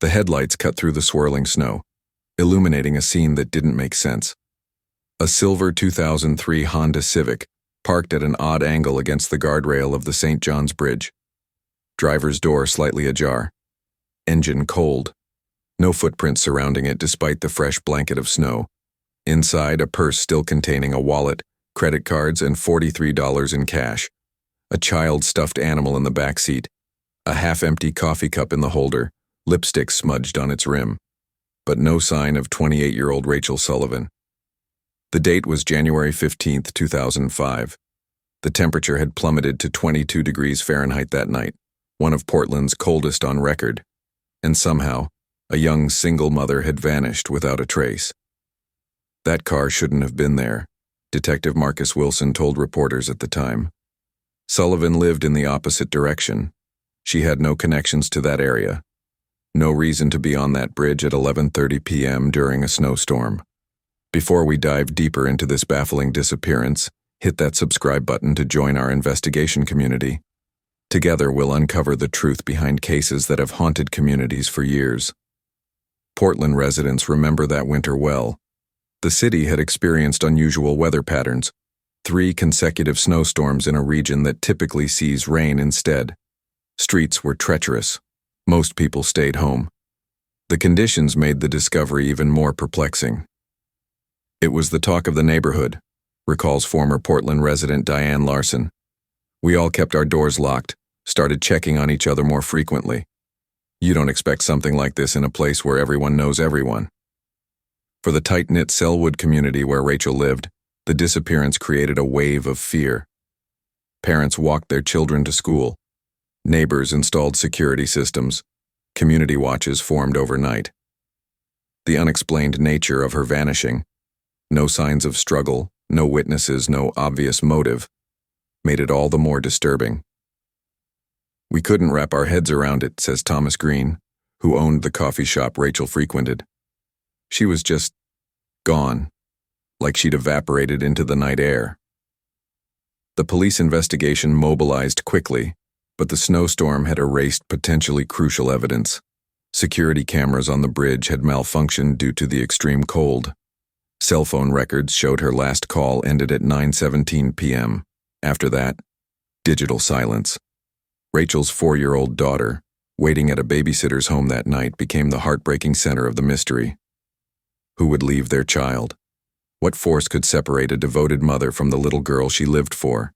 The headlights cut through the swirling snow, illuminating a scene that didn't make sense. A silver 2003 Honda Civic parked at an odd angle against the guardrail of the St. John's Bridge. Driver's door slightly ajar. Engine cold. No footprints surrounding it despite the fresh blanket of snow. Inside, a purse still containing a wallet, credit cards, and $43 in cash. A child stuffed animal in the back seat. A half-empty coffee cup in the holder, lipstick smudged on its rim. But no sign of 28-year-old Rachel Sullivan. The date was January 15, 2005. The temperature had plummeted to 22 degrees Fahrenheit that night, one of Portland's coldest on record. And somehow, a young single mother had vanished without a trace. That car shouldn't have been there, Detective Marcus Wilson told reporters at the time. Sullivan lived in the opposite direction. She had no connections to that area. No reason to be on that bridge at 11:30 p.m. during a snowstorm. Before we dive deeper into this baffling disappearance, hit that subscribe button to join our investigation community. Together we'll uncover the truth behind cases that have haunted communities for years. Portland residents remember that winter well. The city had experienced unusual weather patterns, 3 consecutive snowstorms in a region that typically sees rain instead. Streets were treacherous. Most people stayed home. The conditions made the discovery even more perplexing. It was the talk of the neighborhood, recalls former Portland resident Diane Larson. We all kept our doors locked, started checking on each other more frequently. You don't expect something like this in a place where everyone knows everyone. For the tight-knit Selwood community where Rachel lived, the disappearance created a wave of fear. Parents walked their children to school. Neighbors installed security systems. Community watches formed overnight. The unexplained nature of her vanishing, no signs of struggle, no witnesses, no obvious motive, made it all the more disturbing. We couldn't wrap our heads around it, says Thomas Green, who owned the coffee shop Rachel frequented. She was just gone, like she'd evaporated into the night air. The police investigation mobilized quickly, but the snowstorm had erased potentially crucial evidence. Security cameras on the bridge had malfunctioned due to the extreme cold. Cell phone records showed her last call ended at 9:17 p.m. After that, digital silence. Rachel's 4-year-old daughter, waiting at a babysitter's home that night, became the heartbreaking center of the mystery. Who would leave their child? What force could separate a devoted mother from the little girl she lived for?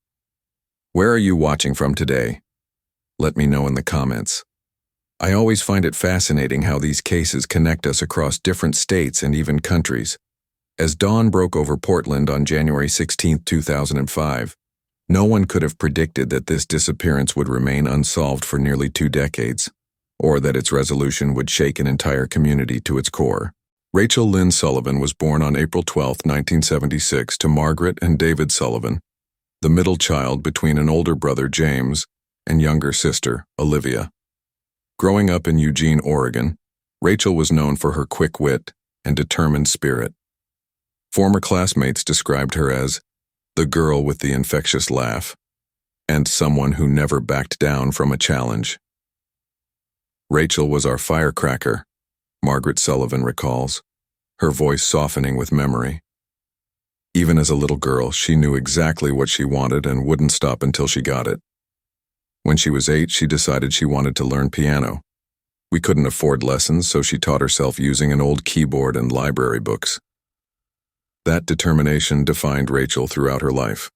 Where are you watching from today? Let me know in the comments. I always find it fascinating how these cases connect us across different states and even countries. As dawn broke over Portland on January 16, 2005, no one could have predicted that this disappearance would remain unsolved for nearly 2 decades, or that its resolution would shake an entire community to its core. Rachel Lynn Sullivan was born on April 12, 1976, to Margaret and David Sullivan, the middle child between an older brother, James, and younger sister, Olivia. Growing up in Eugene, Oregon, Rachel was known for her quick wit and determined spirit. Former classmates described her as the girl with the infectious laugh and someone who never backed down from a challenge. Rachel was our firecracker, Margaret Sullivan recalls, her voice softening with memory. Even as a little girl, she knew exactly what she wanted and wouldn't stop until she got it. When she was 8, she decided she wanted to learn piano. We couldn't afford lessons, so she taught herself using an old keyboard and library books. That determination defined Rachel throughout her life.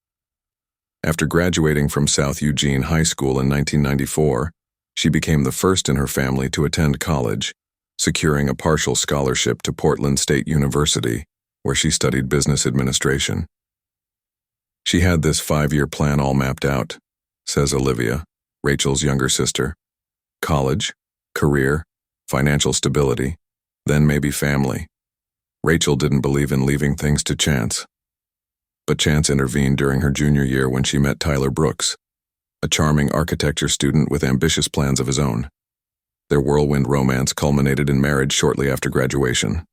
After graduating from South Eugene High School in 1994, she became the first in her family to attend college, securing a partial scholarship to Portland State University, where she studied business administration. She had this 5-year plan all mapped out, says Olivia, Rachel's younger sister. College, career, financial stability, then maybe family. Rachel didn't believe in leaving things to chance. But chance intervened during her junior year when she met Tyler Brooks, a charming architecture student with ambitious plans of his own. Their whirlwind romance culminated in marriage shortly after graduation.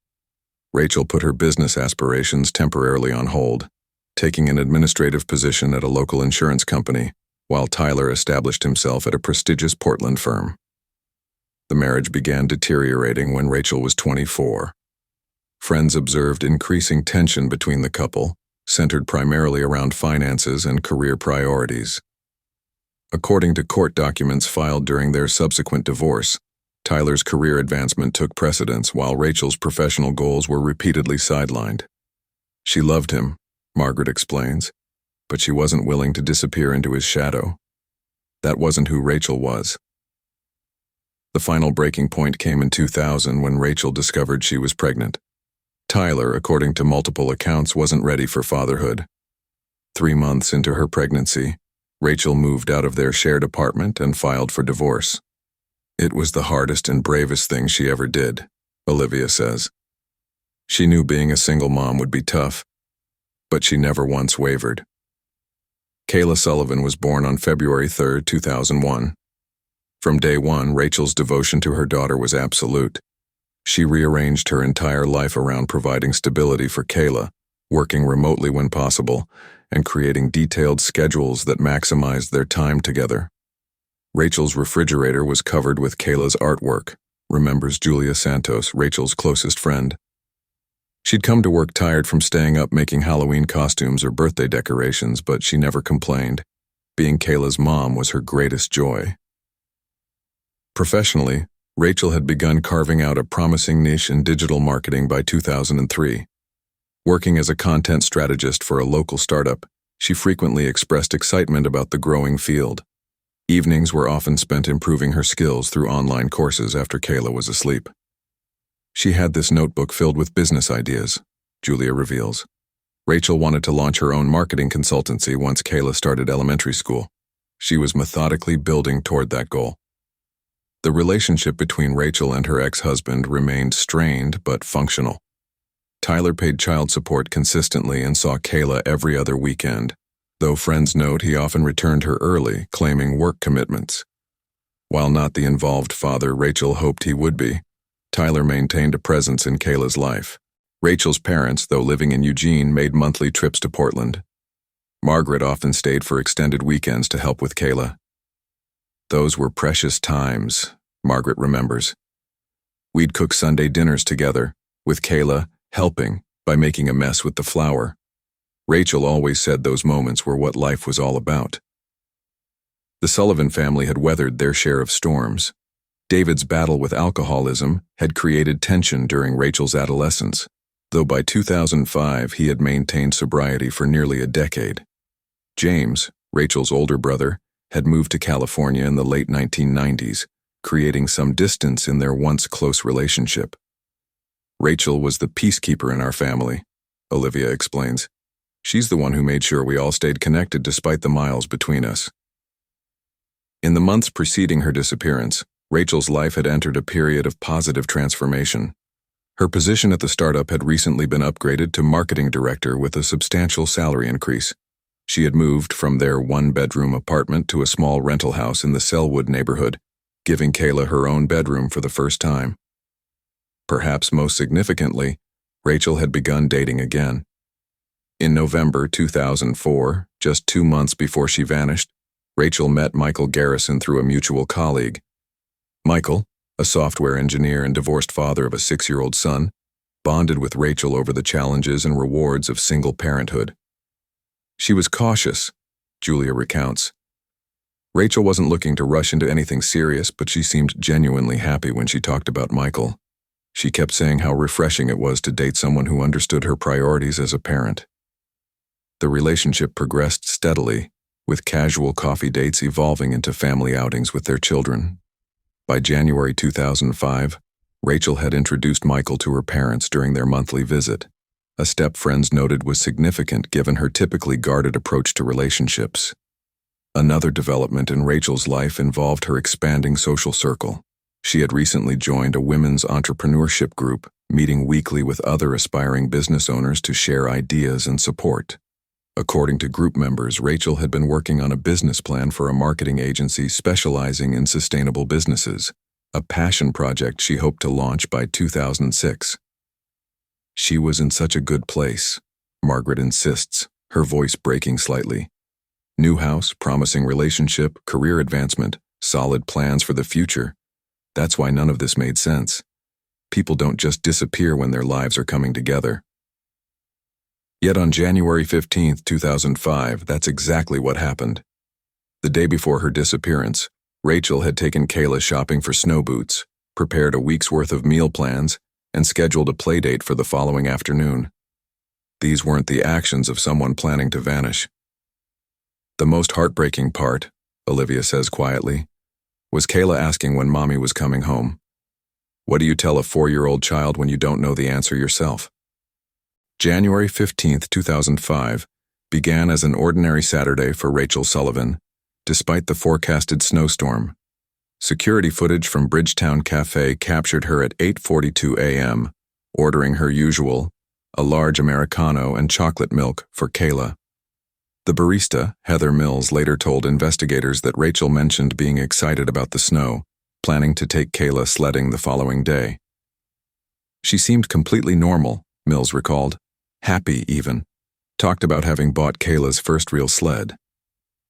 Rachel put her business aspirations temporarily on hold, taking an administrative position at a local insurance company, while Tyler established himself at a prestigious Portland firm. The marriage began deteriorating when Rachel was 24. Friends observed increasing tension between the couple, centered primarily around finances and career priorities. According to court documents filed during their subsequent divorce, Tyler's career advancement took precedence while Rachel's professional goals were repeatedly sidelined. She loved him, Margaret explains, but she wasn't willing to disappear into his shadow. That wasn't who Rachel was. The final breaking point came in 2000 when Rachel discovered she was pregnant. Tyler, according to multiple accounts, wasn't ready for fatherhood. 3 months into her pregnancy, Rachel moved out of their shared apartment and filed for divorce. It was the hardest and bravest thing she ever did, Olivia says. She knew being a single mom would be tough, but she never once wavered. Kayla Sullivan was born on February 3, 2001. From day one, Rachel's devotion to her daughter was absolute. She rearranged her entire life around providing stability for Kayla, working remotely when possible, and creating detailed schedules that maximized their time together. Rachel's refrigerator was covered with Kayla's artwork, remembers Julia Santos, Rachel's closest friend. She'd come to work tired from staying up making Halloween costumes or birthday decorations, but she never complained. Being Kayla's mom was her greatest joy. Professionally, Rachel had begun carving out a promising niche in digital marketing by 2003. Working as a content strategist for a local startup, she frequently expressed excitement about the growing field. Evenings were often spent improving her skills through online courses after Kayla was asleep. She had this notebook filled with business ideas, Julia reveals. Rachel wanted to launch her own marketing consultancy once Kayla started elementary school. She was methodically building toward that goal. The relationship between Rachel and her ex-husband remained strained but functional. Tyler paid child support consistently and saw Kayla every other weekend, though friends note he often returned her early, claiming work commitments. While not the involved father Rachel hoped he would be, Tyler maintained a presence in Kayla's life. Rachel's parents, though living in Eugene, made monthly trips to Portland. Margaret often stayed for extended weekends to help with Kayla. Those were precious times, Margaret remembers. We'd cook Sunday dinners together, with Kayla helping by making a mess with the flour. Rachel always said those moments were what life was all about. The Sullivan family had weathered their share of storms. David's battle with alcoholism had created tension during Rachel's adolescence, though by 2005 he had maintained sobriety for nearly a decade. James, Rachel's older brother, had moved to California in the late 1990s, creating some distance in their once close relationship. Rachel was the peacekeeper in our family, Olivia explains. She's the one who made sure we all stayed connected despite the miles between us. In the months preceding her disappearance, Rachel's life had entered a period of positive transformation. Her position at the startup had recently been upgraded to marketing director with a substantial salary increase. She had moved from their one-bedroom apartment to a small rental house in the Selwood neighborhood, giving Kayla her own bedroom for the first time. Perhaps most significantly, Rachel had begun dating again. In November 2004, just 2 months before she vanished, Rachel met Michael Garrison through a mutual colleague. Michael, a software engineer and divorced father of a 6-year-old son, bonded with Rachel over the challenges and rewards of single parenthood. She was cautious, Julia recounts. Rachel wasn't looking to rush into anything serious, but she seemed genuinely happy when she talked about Michael. She kept saying how refreshing it was to date someone who understood her priorities as a parent. The relationship progressed steadily, with casual coffee dates evolving into family outings with their children. By January 2005, Rachel had introduced Michael to her parents during their monthly visit, a step friends noted was significant given her typically guarded approach to relationships. Another development in Rachel's life involved her expanding social circle. She had recently joined a women's entrepreneurship group, meeting weekly with other aspiring business owners to share ideas and support. According to group members, Rachel had been working on a business plan for a marketing agency specializing in sustainable businesses, a passion project she hoped to launch by 2006. She was in such a good place, Margaret insists, her voice breaking slightly. New house, promising relationship, career advancement, solid plans for the future. That's why none of this made sense. People don't just disappear when their lives are coming together. Yet on January 15, 2005, that's exactly what happened. The day before her disappearance, Rachel had taken Kayla shopping for snow boots, prepared a week's worth of meal plans, and scheduled a playdate for the following afternoon. These weren't the actions of someone planning to vanish. The most heartbreaking part, Olivia says quietly, was Kayla asking when Mommy was coming home. What do you tell a 4-year-old child when you don't know the answer yourself? January 15, 2005, began as an ordinary Saturday for Rachel Sullivan, despite the forecasted snowstorm. Security footage from Bridgetown Cafe captured her at 8:42 a.m., ordering her usual, a large Americano and chocolate milk for Kayla. The barista, Heather Mills, later told investigators that Rachel mentioned being excited about the snow, planning to take Kayla sledding the following day. She seemed completely normal, Mills recalled, happy even, talked about having bought Kayla's first real sled.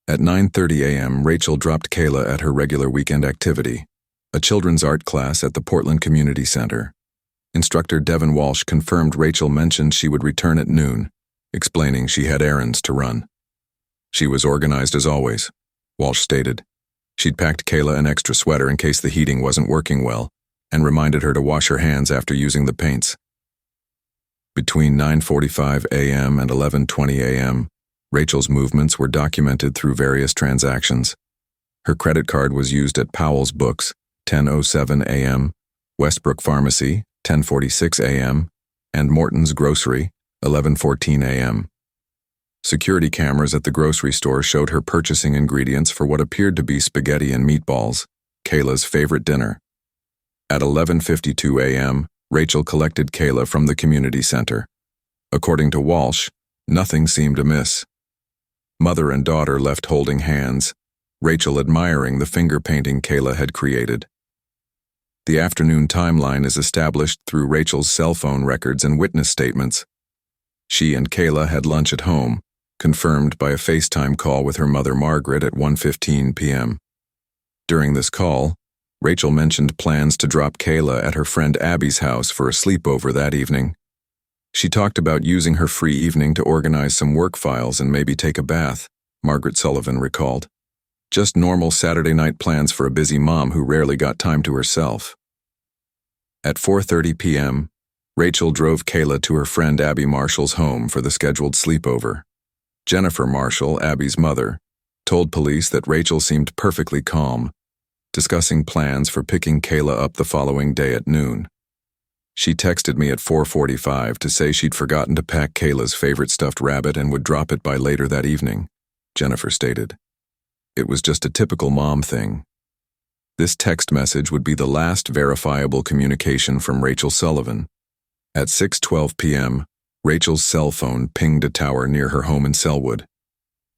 At 9:30 a.m., Rachel dropped Kayla at her regular weekend activity, a children's art class at the Portland Community Center. Instructor Devin Walsh confirmed Rachel mentioned she would return at noon, explaining she had errands to run. She was organized as always, Walsh stated. She'd packed Kayla an extra sweater in case the heating wasn't working well, and reminded her to wash her hands after using the paints. Between 9:45 a.m. and 11:20 a.m., Rachel's movements were documented through various transactions. Her credit card was used at Powell's Books, 10:07 a.m., Westbrook Pharmacy, 10:46 a.m., and Morton's Grocery, 11:14 a.m. Security cameras at the grocery store showed her purchasing ingredients for what appeared to be spaghetti and meatballs, Kayla's favorite dinner. At 11:52 a.m., Rachel collected Kayla from the community center. According to Walsh, nothing seemed amiss. Mother and daughter left holding hands, Rachel admiring the finger painting Kayla had created. The afternoon timeline is established through Rachel's cell phone records and witness statements. She and Kayla had lunch at home, confirmed by a FaceTime call with her mother Margaret at 1:15 p.m. During this call, Rachel mentioned plans to drop Kayla at her friend Abby's house for a sleepover that evening. She talked about using her free evening to organize some work files and maybe take a bath, Margaret Sullivan recalled. Just normal Saturday night plans for a busy mom who rarely got time to herself. At 4:30 p.m., Rachel drove Kayla to her friend Abby Marshall's home for the scheduled sleepover. Jennifer Marshall, Abby's mother, told police that Rachel seemed perfectly calm, discussing plans for picking Kayla up the following day at noon. She texted me at 4:45 to say she'd forgotten to pack Kayla's favorite stuffed rabbit and would drop it by later that evening, Jennifer stated. It was just a typical mom thing. This text message would be the last verifiable communication from Rachel Sullivan. At 6:12 p.m., Rachel's cell phone pinged a tower near her home in Selwood.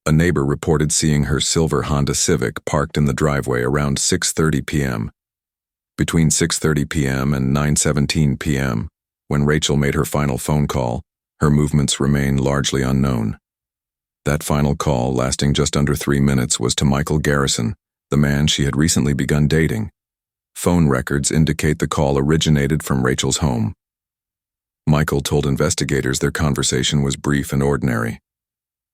A neighbor reported seeing her silver Honda Civic parked in the driveway around 6:30 p.m. Between 6:30 p.m. and 9:17 p.m., when Rachel made her final phone call, her movements remain largely unknown. That final call, lasting just under 3 minutes, was to Michael Garrison, the man she had recently begun dating. Phone records indicate the call originated from Rachel's home. Michael told investigators their conversation was brief and ordinary.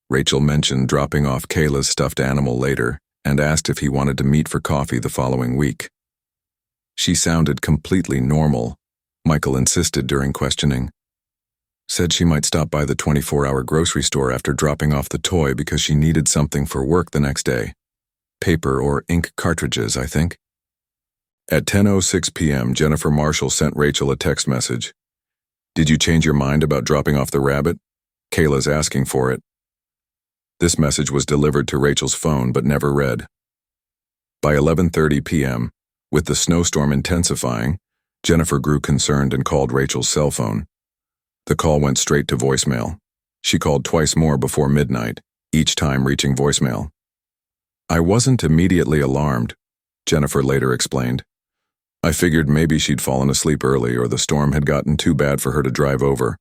Rachel mentioned dropping off Kayla's stuffed animal later and asked if he wanted to meet for coffee the following week. She sounded completely normal, Michael insisted during questioning. Said she might stop by the 24-hour grocery store after dropping off the toy because she needed something for work the next day. Paper or ink cartridges, I think. At 10:06 p.m., Jennifer Marshall sent Rachel a text message. Did you change your mind about dropping off the rabbit? Kayla's asking for it. This message was delivered to Rachel's phone but never read. By 11:30 p.m., with the snowstorm intensifying, Jennifer grew concerned and called Rachel's cell phone. The call went straight to voicemail. She called twice more before midnight, each time reaching voicemail. I wasn't immediately alarmed, Jennifer later explained. I figured maybe she'd fallen asleep early or the storm had gotten too bad for her to drive over.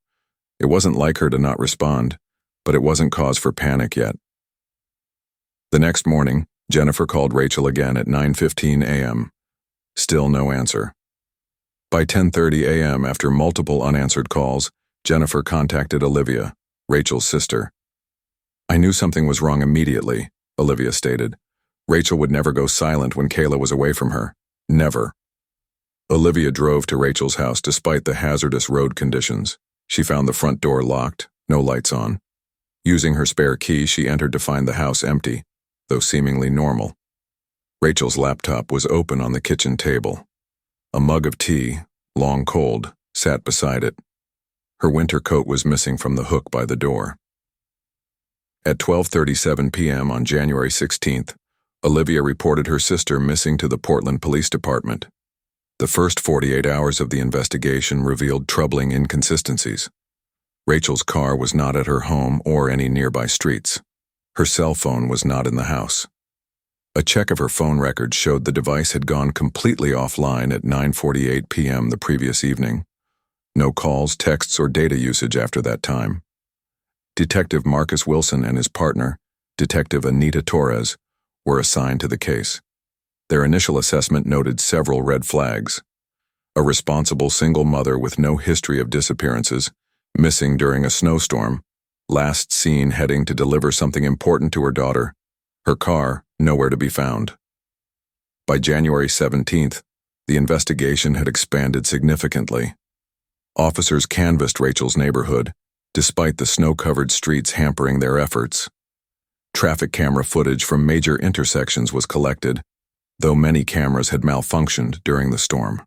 It wasn't like her to not respond, but it wasn't cause for panic yet. The next morning, Jennifer called Rachel again at 9:15 a.m. Still no answer. By 10:30 a.m., after multiple unanswered calls, Jennifer contacted Olivia, Rachel's sister. "I knew something was wrong immediately," Olivia stated. "Rachel would never go silent when Kayla was away from her. Never." Olivia drove to Rachel's house despite the hazardous road conditions. She found the front door locked, no lights on. Using her spare key, she entered to find the house empty, though seemingly normal. Rachel's laptop was open on the kitchen table. A mug of tea, long cold, sat beside it. Her winter coat was missing from the hook by the door. At 12:37 p.m. on January 16th, Olivia reported her sister missing to the Portland Police Department. The first 48 hours of the investigation revealed troubling inconsistencies. Rachel's car was not at her home or any nearby streets. Her cell phone was not in the house. A check of her phone records showed the device had gone completely offline at 9:48 p.m. the previous evening. No calls, texts, or data usage after that time. Detective Marcus Wilson and his partner, Detective Anita Torres, were assigned to the case. Their initial assessment noted several red flags. A responsible single mother with no history of disappearances, missing during a snowstorm, last seen heading to deliver something important to her daughter, her car nowhere to be found. By January 17th, the investigation had expanded significantly. Officers canvassed Rachel's neighborhood, despite the snow-covered streets hampering their efforts. Traffic camera footage from major intersections was collected, though many cameras had malfunctioned during the storm.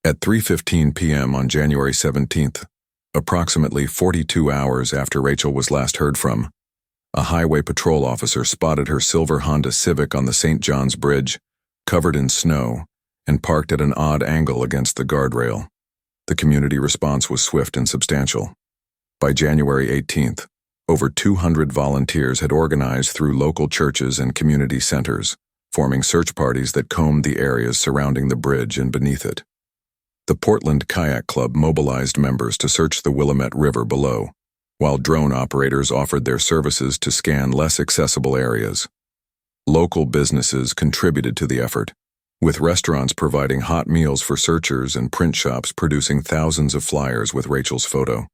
At 3:15 p.m. on January 17th, approximately 42 hours after Rachel was last heard from, a highway patrol officer spotted her silver Honda Civic on the St. John's Bridge, covered in snow, and parked at an odd angle against the guardrail. The community response was swift and substantial. By January 18th, over 200 volunteers had organized through local churches and community centers, forming search parties that combed the areas surrounding the bridge and beneath it. The Portland Kayak Club mobilized members to search the Willamette River below, while drone operators offered their services to scan less accessible areas. Local businesses contributed to the effort, with restaurants providing hot meals for searchers and print shops producing thousands of flyers with Rachel's photo.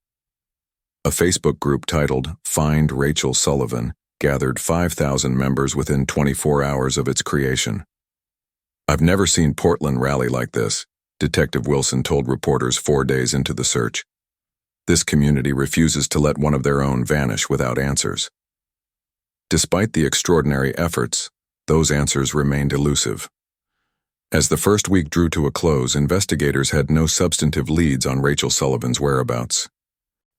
A Facebook group titled Find Rachel Sullivan gathered 5,000 members within 24 hours of its creation. "I've never seen Portland rally like this," Detective Wilson told reporters 4 days into the search. "This community refuses to let one of their own vanish without answers." Despite the extraordinary efforts, those answers remained elusive. As the first week drew to a close, investigators had no substantive leads on Rachel Sullivan's whereabouts.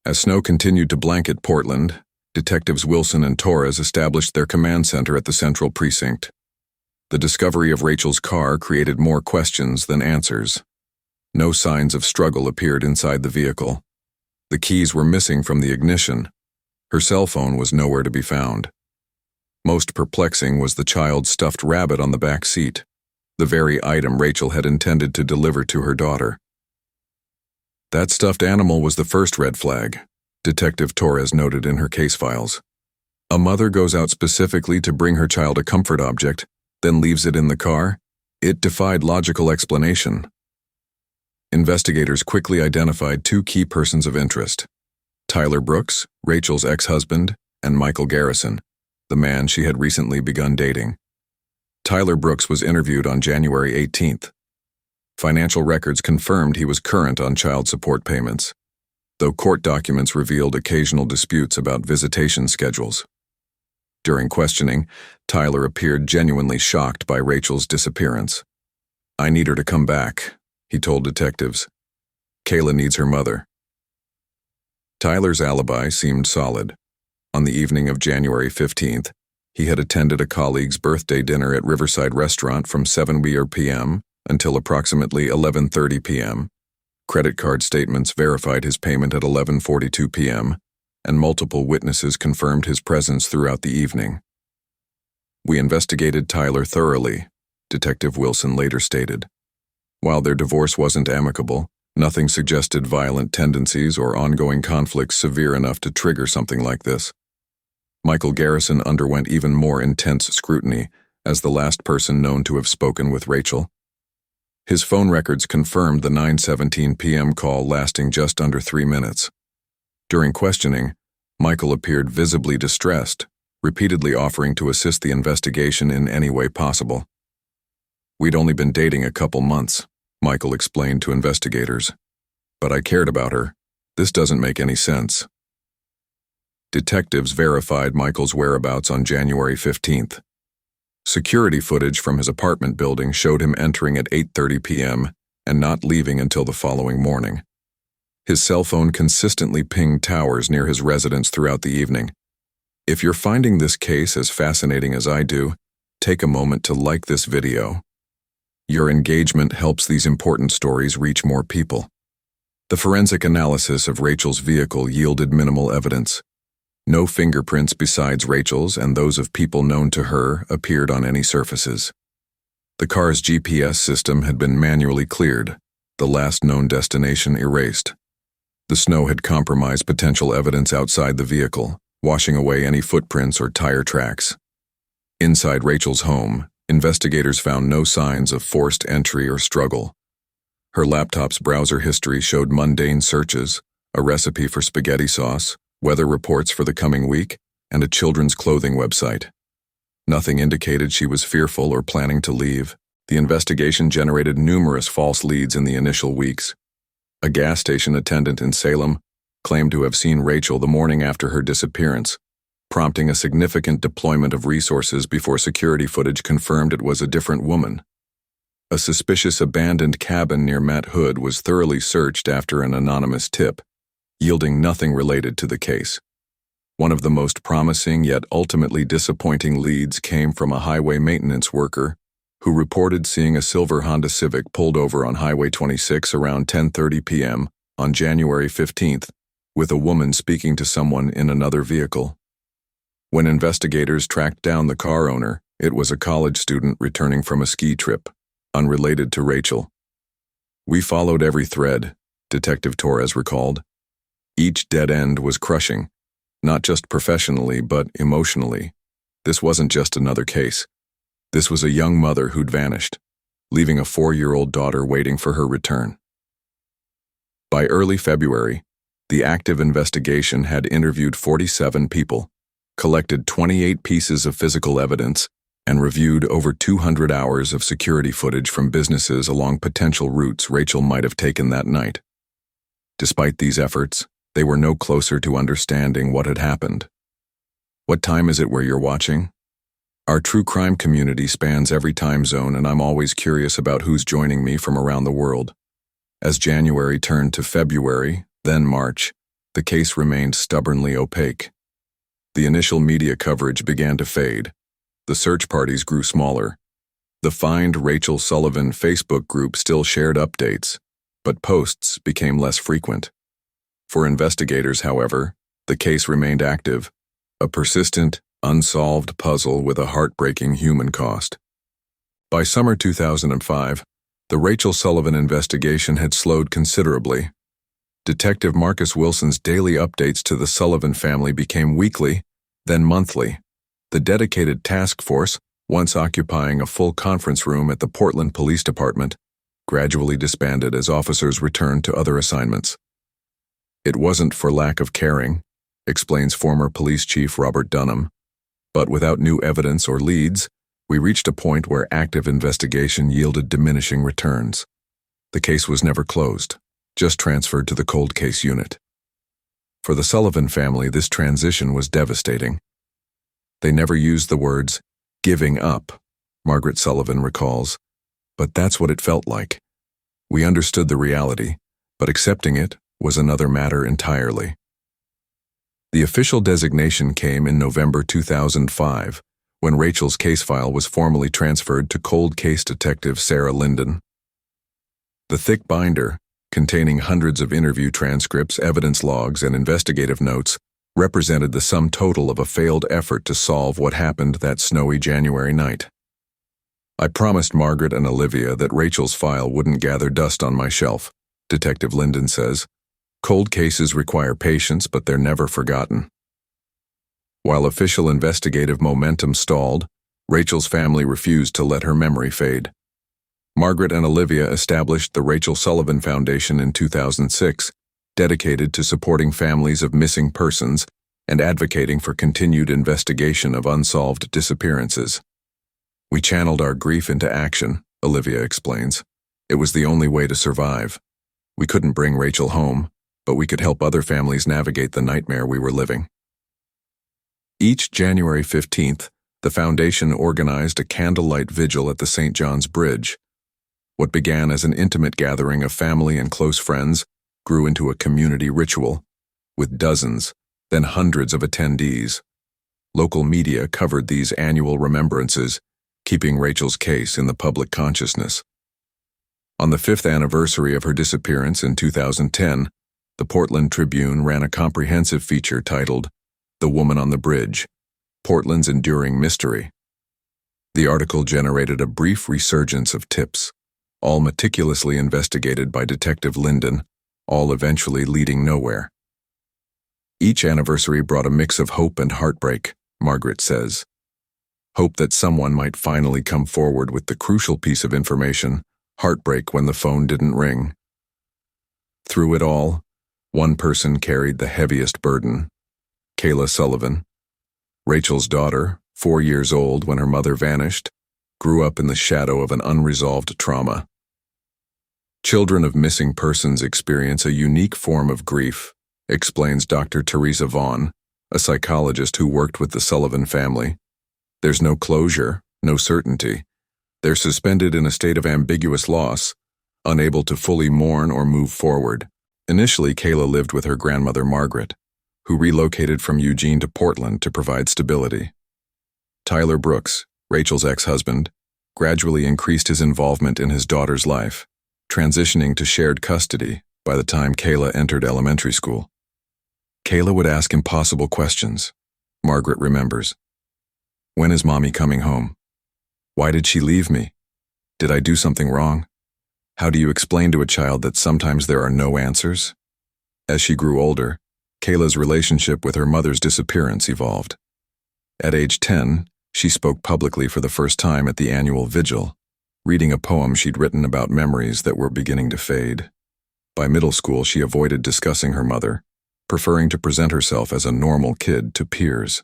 As snow continued to blanket Portland, Detectives Wilson and Torres established their command center at the Central Precinct. The discovery of Rachel's car created more questions than answers. No signs of struggle appeared inside the vehicle. The keys were missing from the ignition. Her cell phone was nowhere to be found. Most perplexing was the child's stuffed rabbit on the back seat, the very item Rachel had intended to deliver to her daughter. That stuffed animal was the first red flag, Detective Torres noted in her case files. A mother goes out specifically to bring her child a comfort object, then leaves it in the car? It defied logical explanation. Investigators quickly identified two key persons of interest: Tyler Brooks, Rachel's ex-husband, and Michael Garrison, the man she had recently begun dating. Tyler Brooks was interviewed on January 18th. Financial records confirmed he was current on child support payments, though court documents revealed occasional disputes about visitation schedules. During questioning, Tyler appeared genuinely shocked by Rachel's disappearance. "I need her to come back," he told detectives. "Kayla needs her mother." Tyler's alibi seemed solid. On the evening of January 15th, he had attended a colleague's birthday dinner at Riverside Restaurant from 7 p.m. until approximately 11:30 p.m. Credit card statements verified his payment at 11:42 p.m., and multiple witnesses confirmed his presence throughout the evening. "We investigated Tyler thoroughly," Detective Wilson later stated. While their divorce wasn't amicable, nothing suggested violent tendencies or ongoing conflicts severe enough to trigger something like this. Michael Garrison underwent even more intense scrutiny as the last person known to have spoken with Rachel. His phone records confirmed the 9:17 p.m. call lasting just under 3 minutes. During questioning, Michael appeared visibly distressed, repeatedly offering to assist the investigation in any way possible. "We'd only been dating a couple months," Michael explained to investigators. "But I cared about her. This doesn't make any sense." Detectives verified Michael's whereabouts on January 15th. Security footage from his apartment building showed him entering at 8:30 p.m. and not leaving until the following morning. His cell phone consistently pinged towers near his residence throughout the evening. If you're finding this case as fascinating as I do, take a moment to like this video. Your engagement helps these important stories reach more people. The forensic analysis of Rachel's vehicle yielded minimal evidence. No fingerprints besides Rachel's and those of people known to her appeared on any surfaces. The car's GPS system had been manually cleared, the last known destination erased. The snow had compromised potential evidence outside the vehicle, washing away any footprints or tire tracks. Inside Rachel's home, investigators found no signs of forced entry or struggle. Her laptop's browser history showed mundane searches, a recipe for spaghetti sauce, weather reports for the coming week, and a children's clothing website. Nothing indicated she was fearful or planning to leave. The investigation generated numerous false leads in the initial weeks. A gas station attendant in Salem claimed to have seen Rachel the morning after her disappearance, prompting a significant deployment of resources before security footage confirmed it was a different woman. A suspicious abandoned cabin near Matt Hood was thoroughly searched after an anonymous tip, yielding nothing related to the case. One of the most promising yet ultimately disappointing leads came from a highway maintenance worker who reported seeing a silver Honda Civic pulled over on Highway 26 around 10:30 p.m. on January 15th, with a woman speaking to someone in another vehicle. When investigators tracked down the car owner, it was a college student returning from a ski trip, unrelated to Rachel. "We followed every thread," Detective Torres recalled. "Each dead end was crushing, not just professionally but emotionally. This wasn't just another case. This was a young mother who'd vanished, leaving a 4-year-old daughter waiting for her return." By early February, the active investigation had interviewed 47 people, collected 28 pieces of physical evidence, and reviewed over 200 hours of security footage from businesses along potential routes Rachel might have taken that night. Despite these efforts, they were no closer to understanding what had happened. What time is it where you're watching? Our true crime community spans every time zone, and I'm always curious about who's joining me from around the world. As January turned to February, then March, the case remained stubbornly opaque. The initial media coverage began to fade. The search parties grew smaller. The Find Rachel Sullivan Facebook group still shared updates, but posts became less frequent. For investigators, however, the case remained active, a persistent, unsolved puzzle with a heartbreaking human cost. By summer 2005, the Rachel Sullivan investigation had slowed considerably. Detective Marcus Wilson's daily updates to the Sullivan family became weekly, then monthly. The dedicated task force, once occupying a full conference room at the Portland Police Department, gradually disbanded as officers returned to other assignments. "It wasn't for lack of caring," explains former police chief Robert Dunham, "but without new evidence or leads, we reached a point where active investigation yielded diminishing returns. The case was never closed, just transferred to the cold case unit." For the Sullivan family, this transition was devastating. They never used the words, "giving up," Margaret Sullivan recalls, but that's what it felt like. "We understood the reality, but accepting it was another matter entirely." The official designation came in November 2005, when Rachel's case file was formally transferred to cold case detective Sarah Linden. The thick binder, containing hundreds of interview transcripts, evidence logs, and investigative notes, represented the sum total of a failed effort to solve what happened that snowy January night. "I promised Margaret and Olivia that Rachel's file wouldn't gather dust on my shelf," Detective Linden says. "Cold cases require patience, but they're never forgotten." While official investigative momentum stalled, Rachel's family refused to let her memory fade. Margaret and Olivia established the Rachel Sullivan Foundation in 2006, dedicated to supporting families of missing persons and advocating for continued investigation of unsolved disappearances. "We channeled our grief into action," Olivia explains. "It was the only way to survive. We couldn't bring Rachel home, but we could help other families navigate the nightmare we were living." Each January 15th, the foundation organized a candlelight vigil at the St. John's Bridge. What began as an intimate gathering of family and close friends grew into a community ritual, with dozens, then hundreds of attendees. Local media covered these annual remembrances, keeping Rachel's case in the public consciousness. On the 5th anniversary of her disappearance in 2010, the Portland Tribune ran a comprehensive feature titled "The Woman on the Bridge: Portland's Enduring Mystery." The article generated a brief resurgence of tips, all meticulously investigated by Detective Linden, all eventually leading nowhere. "Each anniversary brought a mix of hope and heartbreak," Margaret says. "Hope that someone might finally come forward with the crucial piece of information, heartbreak when the phone didn't ring. Through it all, one person carried the heaviest burden: Kayla Sullivan. Rachel's daughter, 4 years old when her mother vanished, grew up in the shadow of an unresolved trauma. Children of missing persons experience a unique form of grief," explains Dr. Teresa Vaughn, a psychologist who worked with the Sullivan family. "There's no closure, no certainty. They're suspended in a state of ambiguous loss, unable to fully mourn or move forward." Initially, Kayla lived with her grandmother Margaret, who relocated from Eugene to Portland to provide stability. Tyler Brooks, Rachel's ex-husband, gradually increased his involvement in his daughter's life, transitioning to shared custody by the time Kayla entered elementary school. "Kayla would ask impossible questions," Margaret remembers. "When is Mommy coming home? Why did she leave me? Did I do something wrong?" How do you explain to a child that sometimes there are no answers? As she grew older, Kayla's relationship with her mother's disappearance evolved. At age 10, she spoke publicly for the first time at the annual vigil, reading a poem she'd written about memories that were beginning to fade. By middle school, she avoided discussing her mother, preferring to present herself as a normal kid to peers.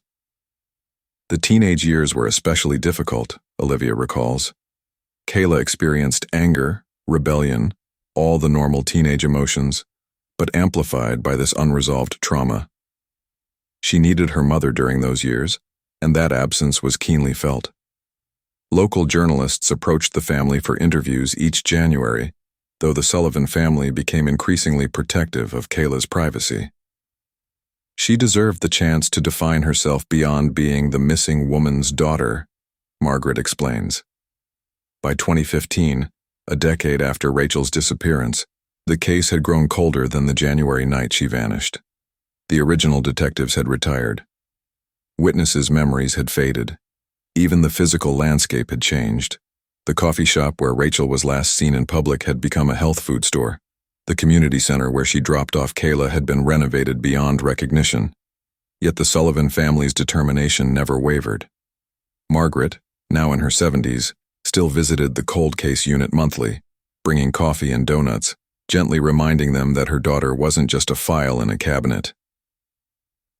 The teenage years were especially difficult, Olivia recalls. Kayla experienced anger, rebellion, all the normal teenage emotions, but amplified by this unresolved trauma. She needed her mother during those years, and that absence was keenly felt. Local journalists approached the family for interviews each January, though the Sullivan family became increasingly protective of Kayla's privacy. She deserved the chance to define herself beyond being the missing woman's daughter, Margaret explains. By 2015, a decade after Rachel's disappearance, the case had grown colder than the January night she vanished. The original detectives had retired. Witnesses' memories had faded. Even the physical landscape had changed. The coffee shop where Rachel was last seen in public had become a health food store. The community center where she dropped off Kayla had been renovated beyond recognition. Yet the Sullivan family's determination never wavered. Margaret, now in her 70s, still visited the cold case unit monthly, bringing coffee and donuts, gently reminding them that her daughter wasn't just a file in a cabinet.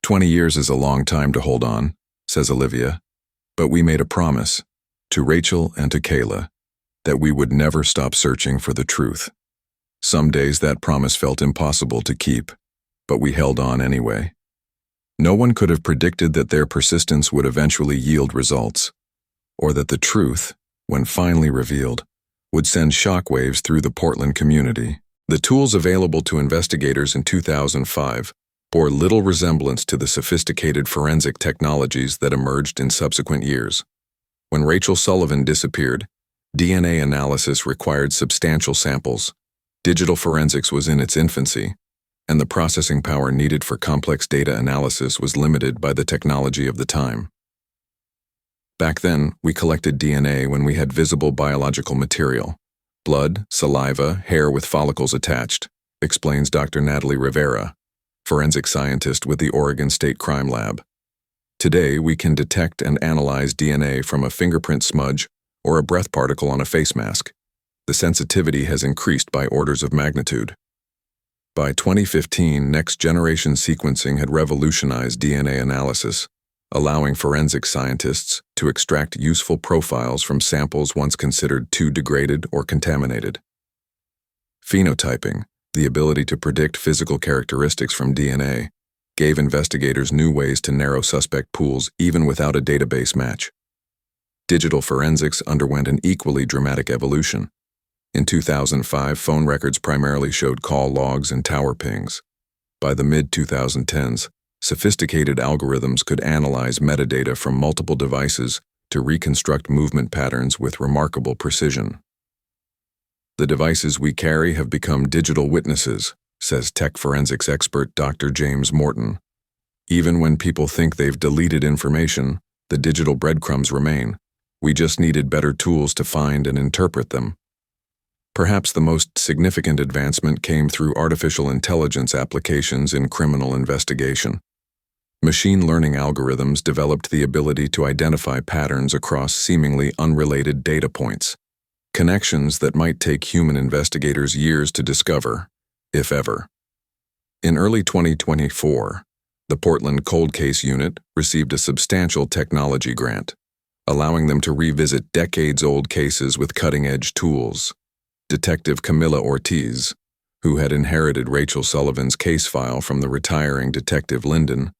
20 years is a long time to hold on, says Olivia, but we made a promise, to Rachel and to Kayla, that we would never stop searching for the truth. Some days that promise felt impossible to keep, but we held on anyway. No one could have predicted that their persistence would eventually yield results, or that the truth, when finally revealed, would send shockwaves through the Portland community. The tools available to investigators in 2005 bore little resemblance to the sophisticated forensic technologies that emerged in subsequent years. When Rachel Sullivan disappeared, DNA analysis required substantial samples. Digital forensics was in its infancy, and the processing power needed for complex data analysis was limited by the technology of the time. Back then, we collected DNA when we had visible biological material: blood, saliva, hair with follicles attached, explains Dr. Natalie Rivera, forensic scientist with the Oregon State Crime Lab. Today, we can detect and analyze DNA from a fingerprint smudge or a breath particle on a face mask. The sensitivity has increased by orders of magnitude. By 2015, next-generation sequencing had revolutionized DNA analysis, allowing forensic scientists to extract useful profiles from samples once considered too degraded or contaminated. Phenotyping, the ability to predict physical characteristics from DNA, gave investigators new ways to narrow suspect pools even without a database match. Digital forensics underwent an equally dramatic evolution. In 2005, phone records primarily showed call logs and tower pings. By the mid-2010s, sophisticated algorithms could analyze metadata from multiple devices to reconstruct movement patterns with remarkable precision. The devices we carry have become digital witnesses, says tech forensics expert Dr. James Morton. Even when people think they've deleted information, the digital breadcrumbs remain. We just needed better tools to find and interpret them. Perhaps the most significant advancement came through artificial intelligence applications in criminal investigation. Machine learning algorithms developed the ability to identify patterns across seemingly unrelated data points, connections that might take human investigators years to discover, if ever. In early 2024, the Portland Cold Case Unit received a substantial technology grant, allowing them to revisit decades-old cases with cutting-edge tools. Detective Camilla Ortiz, who had inherited Rachel Sullivan's case file from the retiring Detective Linden,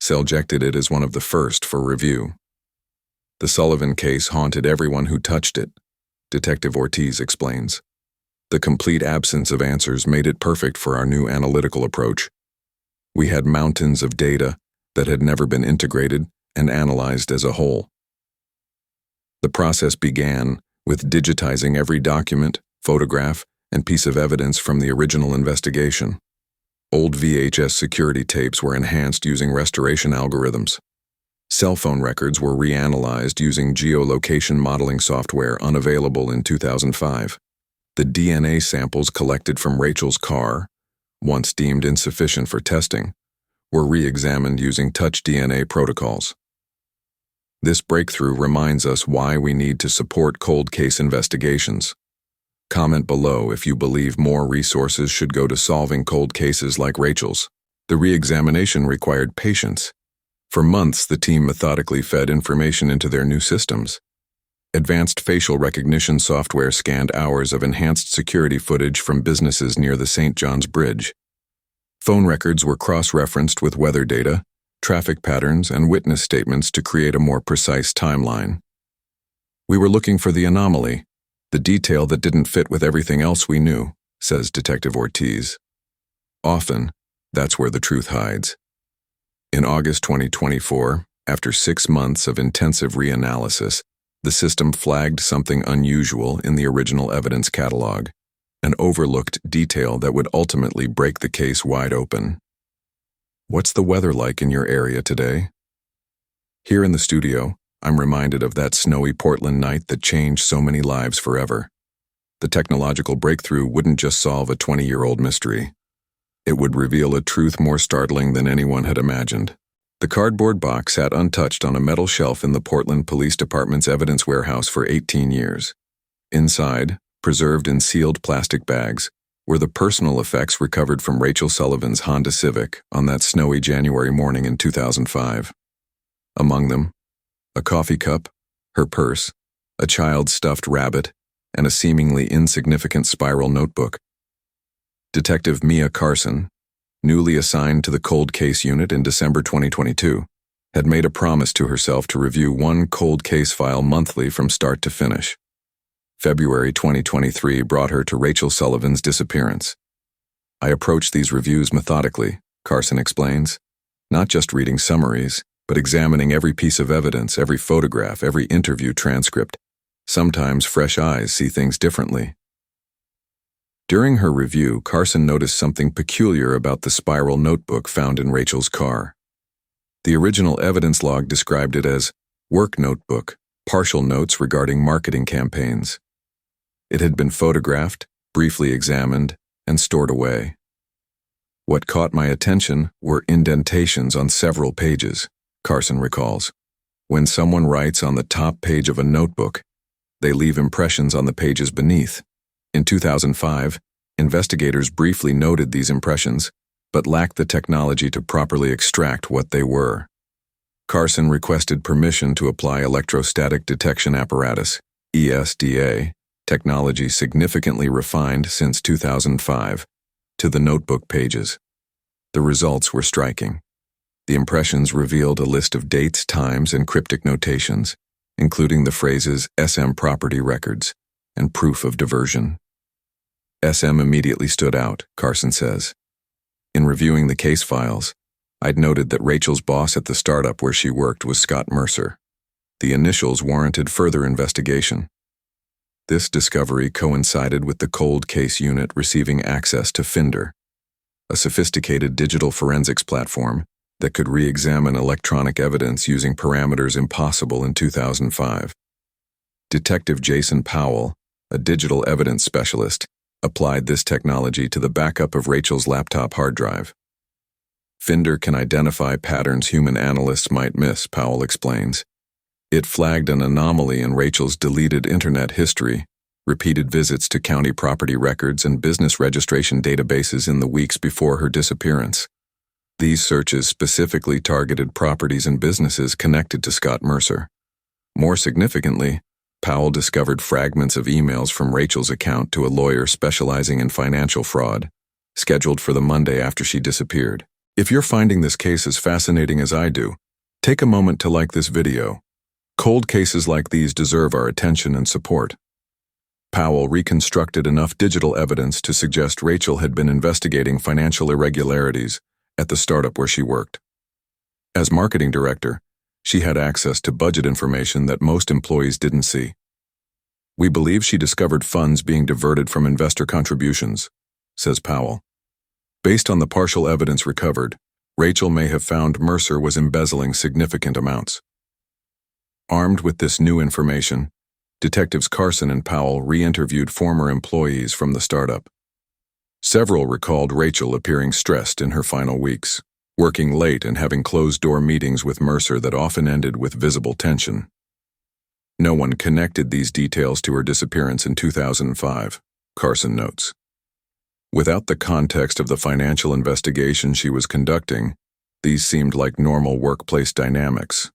selected it as one of the first for review. The Sullivan case haunted everyone who touched it, Detective Ortiz explains. The complete absence of answers made it perfect for our new analytical approach. We had mountains of data that had never been integrated and analyzed as a whole. The process began with digitizing every document, photograph, and piece of evidence from the original investigation. Old VHS security tapes were enhanced using restoration algorithms. Cell phone records were reanalyzed using geolocation modeling software unavailable in 2005. The DNA samples collected from Rachel's car, once deemed insufficient for testing, were re-examined using touch DNA protocols. This breakthrough reminds us why we need to support cold case investigations. Comment below if you believe more resources should go to solving cold cases like Rachel's. The re-examination required patience. For months, the team methodically fed information into their new systems. Advanced facial recognition software scanned hours of enhanced security footage from businesses near the St. John's Bridge. Phone records were cross-referenced with weather data, traffic patterns, and witness statements to create a more precise timeline. We were looking for the anomaly, the detail that didn't fit with everything else we knew, says Detective Ortiz. Often, that's where the truth hides. In August 2024, after 6 months of intensive reanalysis, the system flagged something unusual in the original evidence catalog, an overlooked detail that would ultimately break the case wide open. What's the weather like in your area today? Here in the studio, I'm reminded of that snowy Portland night that changed so many lives forever. The technological breakthrough wouldn't just solve a 20-year-old mystery. It would reveal a truth more startling than anyone had imagined. The cardboard box sat untouched on a metal shelf in the Portland Police Department's evidence warehouse for 18 years. Inside, preserved in sealed plastic bags, were the personal effects recovered from Rachel Sullivan's Honda Civic on that snowy January morning in 2005. Among them, a coffee cup, her purse, a child's stuffed rabbit, and a seemingly insignificant spiral notebook. Detective Mia Carson, newly assigned to the Cold Case Unit in December 2022, had made a promise to herself to review one cold case file monthly from start to finish. February 2023 brought her to Rachel Sullivan's disappearance. I approached these reviews methodically, Carson explains, not just reading summaries, but examining every piece of evidence, every photograph, every interview transcript. Sometimes fresh eyes see things differently. During her review, Carson noticed something peculiar about the spiral notebook found in Rachel's car. The original evidence log described it as work notebook, partial notes regarding marketing campaigns. It had been photographed, briefly examined, and stored away. What caught my attention were indentations on several pages, Carson recalls. When someone writes on the top page of a notebook, they leave impressions on the pages beneath. In 2005, investigators briefly noted these impressions, but lacked the technology to properly extract what they were. Carson requested permission to apply electrostatic detection apparatus, ESDA, technology significantly refined since 2005, to the notebook pages. The results were striking. The impressions revealed a list of dates, times, and cryptic notations, including the phrases SM property records and proof of diversion. SM immediately stood out, Carson says. In reviewing the case files, I'd noted that Rachel's boss at the startup where she worked was Scott Mercer. The initials warranted further investigation. This discovery coincided with the cold case unit receiving access to Finder, a sophisticated digital forensics platform that could re-examine electronic evidence using parameters impossible in 2005. Detective Jason Powell, a digital evidence specialist, applied this technology to the backup of Rachel's laptop hard drive. Finder can identify patterns human analysts might miss, Powell explains. It flagged an anomaly in Rachel's deleted internet history, repeated visits to county property records and business registration databases in the weeks before her disappearance. These searches specifically targeted properties and businesses connected to Scott Mercer. More significantly, Powell discovered fragments of emails from Rachel's account to a lawyer specializing in financial fraud, scheduled for the Monday after she disappeared. If you're finding this case as fascinating as I do, take a moment to like this video. Cold cases like these deserve our attention and support. Powell reconstructed enough digital evidence to suggest Rachel had been investigating financial irregularities at the startup where she worked. As marketing director, she had access to budget information that most employees didn't see. We believe she discovered funds being diverted from investor contributions, says Powell. Based on the partial evidence recovered, Rachel may have found Mercer was embezzling significant amounts. Armed with this new information, Detectives Carson and Powell re-interviewed former employees from the startup. Several recalled Rachel appearing stressed in her final weeks, working late and having closed-door meetings with Mercer that often ended with visible tension. No one connected these details to her disappearance in 2005, Carson notes. Without the context of the financial investigation she was conducting, these seemed like normal workplace dynamics.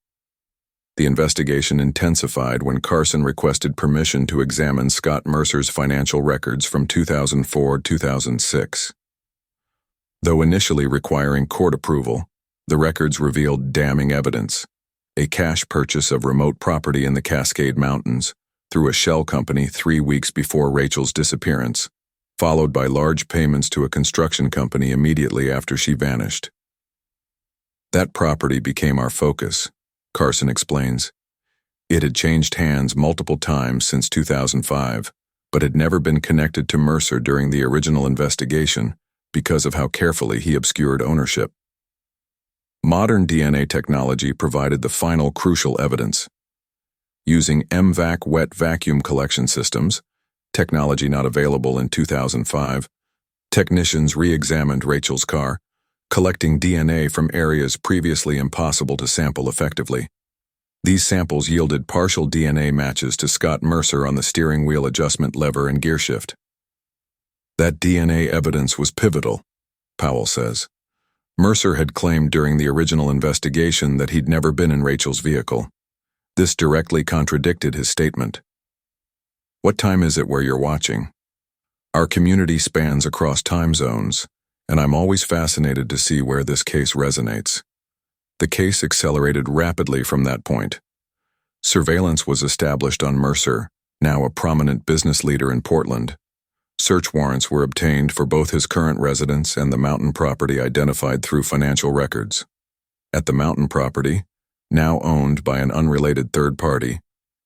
The investigation intensified when Carson requested permission to examine Scott Mercer's financial records from 2004-2006. Though initially requiring court approval, the records revealed damning evidence: a cash purchase of remote property in the Cascade Mountains through a shell company 3 weeks before Rachel's disappearance, followed by large payments to a construction company immediately after she vanished. That property became our focus, Carson explains. It had changed hands multiple times since 2005, but had never been connected to Mercer during the original investigation because of how carefully he obscured ownership. Modern DNA technology provided the final crucial evidence. Using MVAC wet vacuum collection systems, technology not available in 2005, technicians re-examined Rachel's car, collecting DNA from areas previously impossible to sample effectively. These samples yielded partial DNA matches to Scott Mercer on the steering wheel adjustment lever and gearshift. That DNA evidence was pivotal, Powell says. Mercer had claimed during the original investigation that he'd never been in Rachel's vehicle. This directly contradicted his statement. What time is it where you're watching? Our community spans across time zones, and I'm always fascinated to see where this case resonates. The case accelerated rapidly from that point. Surveillance was established on Mercer, now a prominent business leader in Portland. Search warrants were obtained for both his current residence and the mountain property identified through financial records. At the mountain property, now owned by an unrelated third party,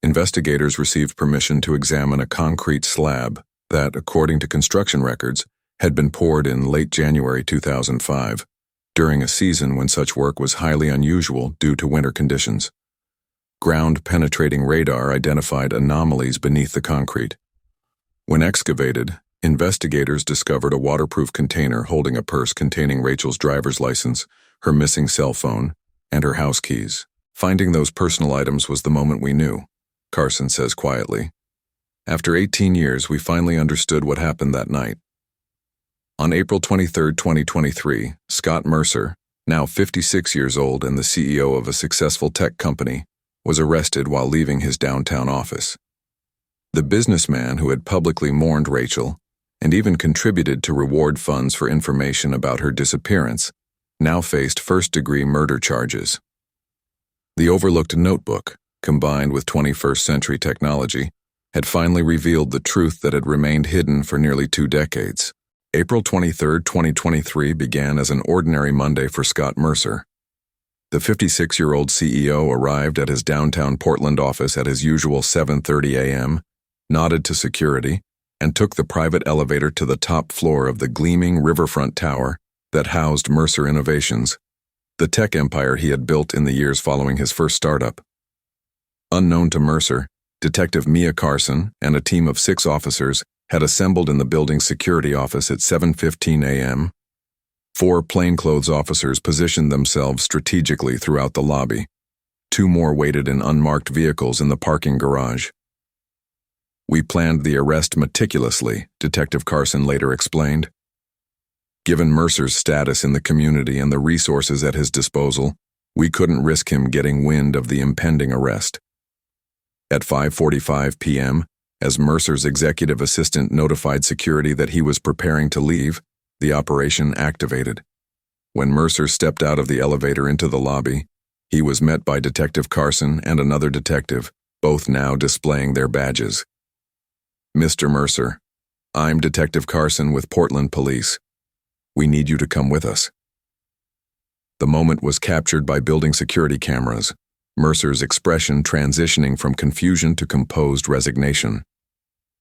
investigators received permission to examine a concrete slab that, according to construction records, had been poured in late January 2005, during a season when such work was highly unusual due to winter conditions. Ground-penetrating radar identified anomalies beneath the concrete. When excavated, investigators discovered a waterproof container holding a purse containing Rachel's driver's license, her missing cell phone, and her house keys. Finding those personal items was the moment we knew, Carson says quietly. After 18 years, we finally understood what happened that night. On April 23, 2023, Scott Mercer, now 56 years old and the CEO of a successful tech company, was arrested while leaving his downtown office. The businessman who had publicly mourned Rachel and even contributed to reward funds for information about her disappearance now faced first-degree murder charges. The overlooked notebook, combined with 21st-century technology, had finally revealed the truth that had remained hidden for nearly 2 decades. April 23, 2023 began as an ordinary Monday for Scott Mercer. The 56-year-old CEO arrived at his downtown Portland office at his usual 7:30 a.m., nodded to security, and took the private elevator to the top floor of the gleaming riverfront tower that housed Mercer Innovations, the tech empire he had built in the years following his first startup. Unknown to Mercer, Detective Mia Carson and a team of 6 officers had assembled in the building's security office at 7:15 a.m. 4 plainclothes officers positioned themselves strategically throughout the lobby. 2 more waited in unmarked vehicles in the parking garage. "We planned the arrest meticulously," Detective Carson later explained. "Given Mercer's status in the community and the resources at his disposal, we couldn't risk him getting wind of the impending arrest." At 5:45 p.m., as Mercer's executive assistant notified security that he was preparing to leave, the operation activated. When Mercer stepped out of the elevator into the lobby, he was met by Detective Carson and another detective, both now displaying their badges. "Mr. Mercer, I'm Detective Carson with Portland Police. We need you to come with us." The moment was captured by building security cameras, Mercer's expression transitioning from confusion to composed resignation.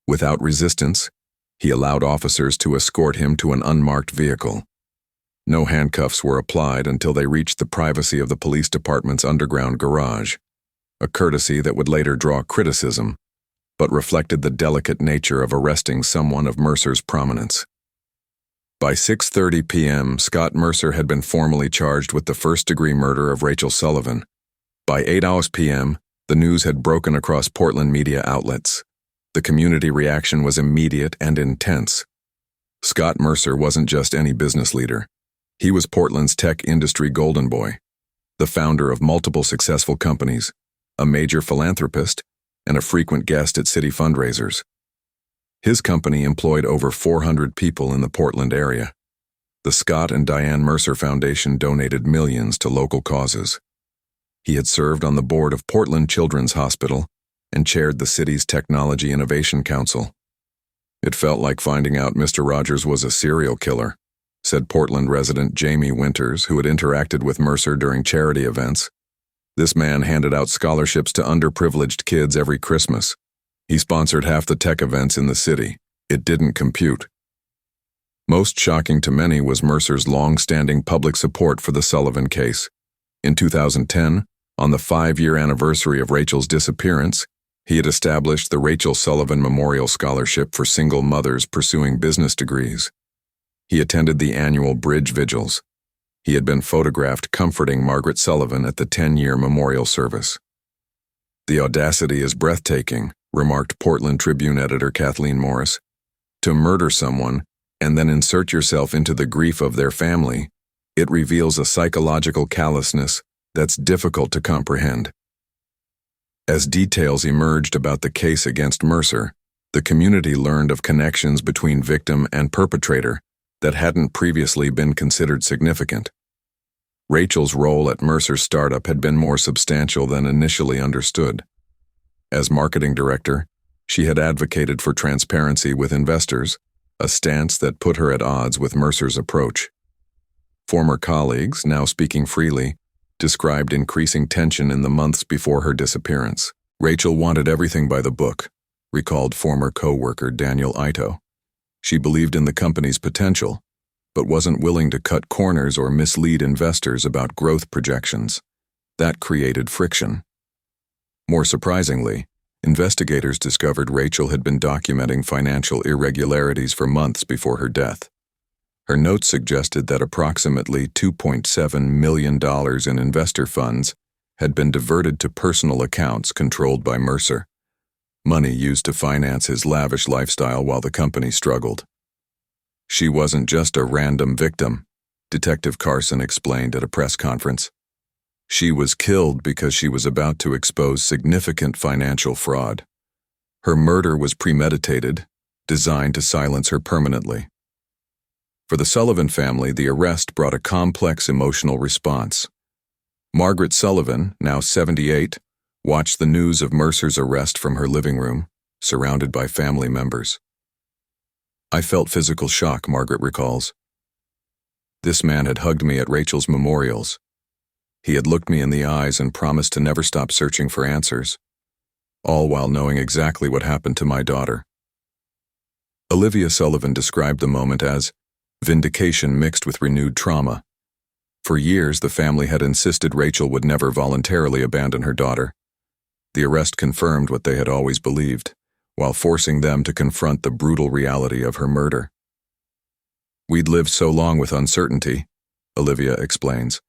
Without resistance, he allowed officers to escort him to an unmarked vehicle. No handcuffs were applied until they reached the privacy of the police department's underground garage, a courtesy that would later draw criticism, but reflected the delicate nature of arresting someone of Mercer's prominence. By 6:30 p.m., Scott Mercer had been formally charged with the first-degree murder of Rachel Sullivan. By 8 p.m., the news had broken across Portland media outlets. The community reaction was immediate and intense. Scott Mercer wasn't just any business leader. He was Portland's tech industry golden boy, the founder of multiple successful companies, a major philanthropist, and a frequent guest at city fundraisers. His company employed over 400 people in the Portland area. The Scott and Diane Mercer Foundation donated millions to local causes. He had served on the board of Portland Children's Hospital and chaired the city's Technology Innovation Council. "It felt like finding out Mr. Rogers was a serial killer," said Portland resident Jamie Winters, who had interacted with Mercer during charity events. "This man handed out scholarships to underprivileged kids every Christmas. He sponsored half the tech events in the city. It didn't compute." Most shocking to many was Mercer's long-standing public support for the Sullivan case. In 2010, on the 5-year anniversary of Rachel's disappearance, he had established the Rachel Sullivan Memorial Scholarship for single mothers pursuing business degrees. He attended the annual Bridge Vigils. He had been photographed comforting Margaret Sullivan at the 10-year memorial service. "The audacity is breathtaking," remarked Portland Tribune editor Kathleen Morris. "To murder someone and then insert yourself into the grief of their family, it reveals a psychological callousness that's difficult to comprehend." As details emerged about the case against Mercer, the community learned of connections between victim and perpetrator that hadn't previously been considered significant. Rachel's role at Mercer's startup had been more substantial than initially understood. As marketing director, she had advocated for transparency with investors, a stance that put her at odds with Mercer's approach. Former colleagues, now speaking freely, described increasing tension in the months before her disappearance. "Rachel wanted everything by the book," recalled former co-worker Daniel Ito. "She believed in the company's potential, but wasn't willing to cut corners or mislead investors about growth projections. That created friction." More surprisingly, investigators discovered Rachel had been documenting financial irregularities for months before her death. Her notes suggested that approximately $2.7 million in investor funds had been diverted to personal accounts controlled by Mercer. money used to finance his lavish lifestyle while the company struggled. She wasn't just a random victim, Detective Carson explained at a press conference. She was killed because she was about to expose significant financial fraud. Her murder was premeditated, designed to silence her permanently. For the Sullivan family, the arrest brought a complex emotional response. Margaret Sullivan, now 78, watched the news of Mercer's arrest from her living room, surrounded by family members. "I felt physical shock," Margaret recalls. "This man had hugged me at Rachel's memorials. He had looked me in the eyes and promised to never stop searching for answers, all while knowing exactly what happened to my daughter." Olivia Sullivan described the moment as vindication mixed with renewed trauma. For years, the family had insisted Rachel would never voluntarily abandon her daughter. The arrest confirmed what they had always believed, while forcing them to confront the brutal reality of her murder. "We'd lived so long with uncertainty," Olivia explains.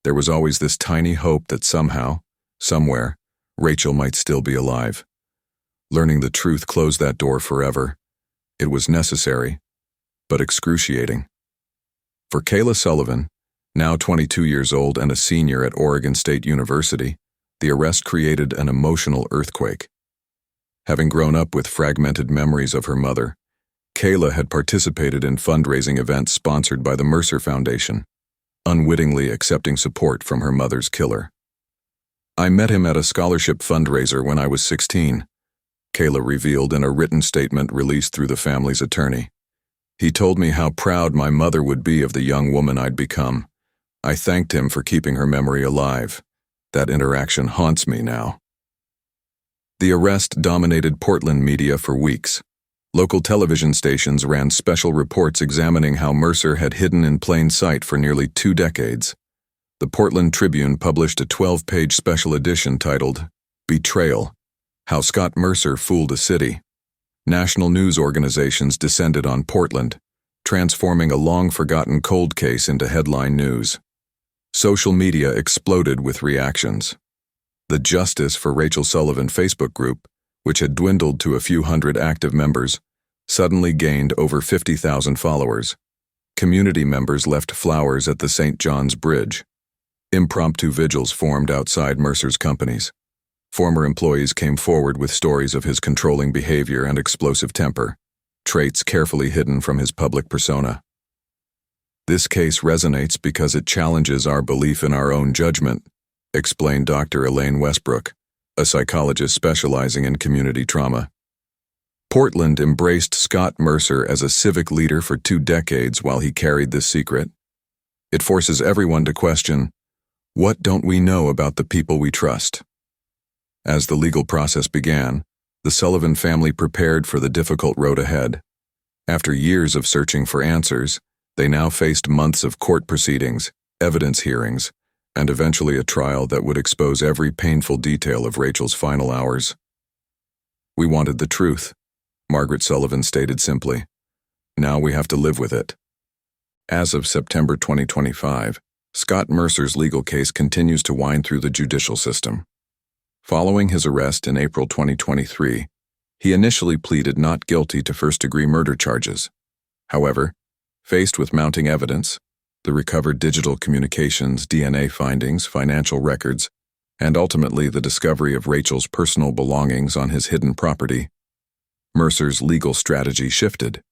"There was always this tiny hope that somehow, somewhere, Rachel might still be alive. Learning the truth closed that door forever. It was necessary, but excruciating." For Kayla Sullivan, now 22 years old and a senior at Oregon State University, the arrest created an emotional earthquake. Having grown up with fragmented memories of her mother, Kayla had participated in fundraising events sponsored by the Mercer Foundation, unwittingly accepting support from her mother's killer. "I met him at a scholarship fundraiser when I was 16, Kayla revealed in a written statement released through the family's attorney. "He told me how proud my mother would be of the young woman I'd become. I thanked him for keeping her memory alive. That interaction haunts me now." The arrest dominated Portland media for weeks. Local television stations ran special reports examining how Mercer had hidden in plain sight for nearly 2 decades. The Portland Tribune published a 12-page special edition titled "Betrayal: How Scott Mercer Fooled a City." National news organizations descended on Portland, transforming a long-forgotten cold case into headline news. Social media exploded with reactions. The Justice for Rachel Sullivan Facebook group, which had dwindled to a few hundred active members, suddenly gained over 50,000 followers. Community members left flowers at the St. John's Bridge. Impromptu vigils formed outside Mercer's companies. Former employees came forward with stories of his controlling behavior and explosive temper, traits carefully hidden from his public persona. "This case resonates because it challenges our belief in our own judgment," explained Dr. Elaine Westbrook, a psychologist specializing in community trauma. Portland embraced Scott Mercer as a civic leader for 2 decades while he carried this secret. It forces everyone to question, what don't we know about the people we trust? As the legal process began, the Sullivan family prepared for the difficult road ahead. After years of searching for answers, they now faced months of court proceedings, evidence hearings, and eventually a trial that would expose every painful detail of Rachel's final hours. "We wanted the truth," Margaret Sullivan stated simply. "Now we have to live with it." As of September 2025, Scott Mercer's legal case continues to wind through the judicial system. Following his arrest in April 2023, he initially pleaded not guilty to first-degree murder charges. However, faced with mounting evidence, the recovered digital communications, DNA findings, financial records, and ultimately the discovery of Rachel's personal belongings on his hidden property, Mercer's legal strategy shifted.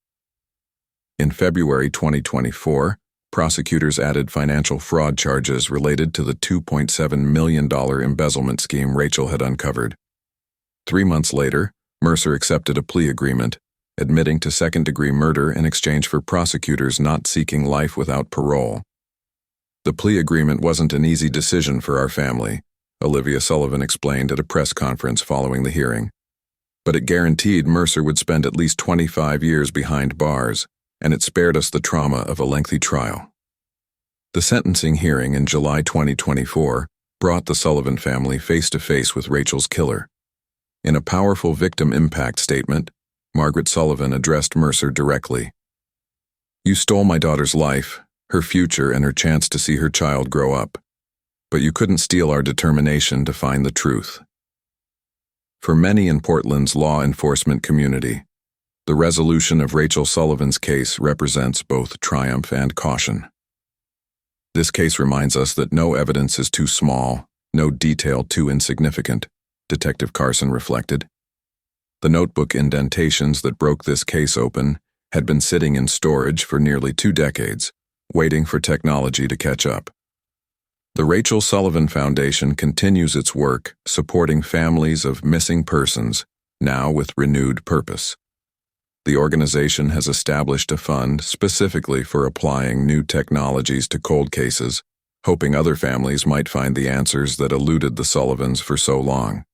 In February 2024, prosecutors added financial fraud charges related to the $2.7 million embezzlement scheme Rachel had uncovered. 3 months later, Mercer accepted a plea agreement, admitting to second-degree murder in exchange for prosecutors not seeking life without parole. "The plea agreement wasn't an easy decision for our family," Olivia Sullivan explained at a press conference following the hearing. "But it guaranteed Mercer would spend at least 25 years behind bars, and it spared us the trauma of a lengthy trial." The sentencing hearing in July 2024 brought the Sullivan family face-to-face with Rachel's killer. In a powerful victim impact statement, Margaret Sullivan addressed Mercer directly. "You stole my daughter's life, her future, and her chance to see her child grow up. But you couldn't steal our determination to find the truth." For many in Portland's law enforcement community, the resolution of Rachel Sullivan's case represents both triumph and caution. This case reminds us that no evidence is too small, no detail too insignificant, Detective Carson reflected. The notebook indentations that broke this case open had been sitting in storage for nearly 2 decades, waiting for technology to catch up. The Rachel Sullivan Foundation continues its work supporting families of missing persons, now with renewed purpose. The organization has established a fund specifically for applying new technologies to cold cases, hoping other families might find the answers that eluded the Sullivans for so long.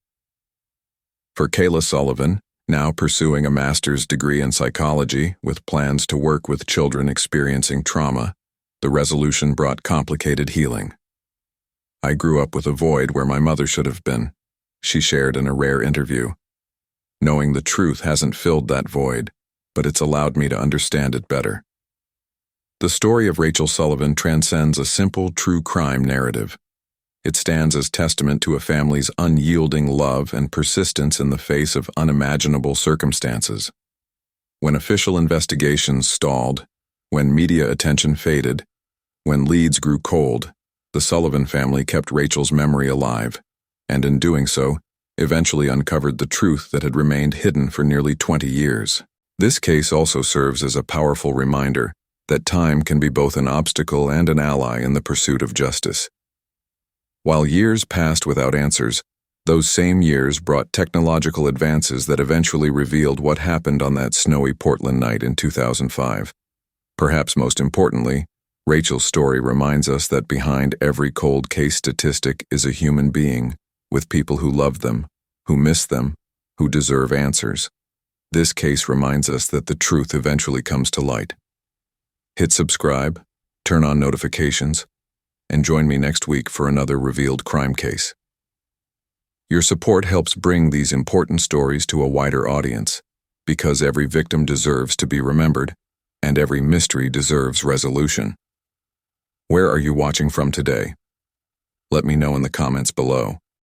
For Kayla Sullivan, now pursuing a master's degree in psychology with plans to work with children experiencing trauma, the resolution brought complicated healing. "I grew up with a void where my mother should have been," she shared in a rare interview. "Knowing the truth hasn't filled that void, but it's allowed me to understand it better." The story of Rachel Sullivan transcends a simple true crime narrative. It stands as testament to a family's unyielding love and persistence in the face of unimaginable circumstances. When official investigations stalled, when media attention faded, when leads grew cold, the Sullivan family kept Rachel's memory alive, and in doing so, eventually uncovered the truth that had remained hidden for nearly 20 years. This case also serves as a powerful reminder that time can be both an obstacle and an ally in the pursuit of justice. While years passed without answers, those same years brought technological advances that eventually revealed what happened on that snowy Portland night in 2005. Perhaps most importantly, Rachel's story reminds us that behind every cold case statistic is a human being, with people who love them, who miss them, who deserve answers. This case reminds us that the truth eventually comes to light. Hit subscribe, turn on notifications, and join me next week for another revealed crime case. Your support helps bring these important stories to a wider audience, because every victim deserves to be remembered, and every mystery deserves resolution. Where are you watching from today? Let me know in the comments below.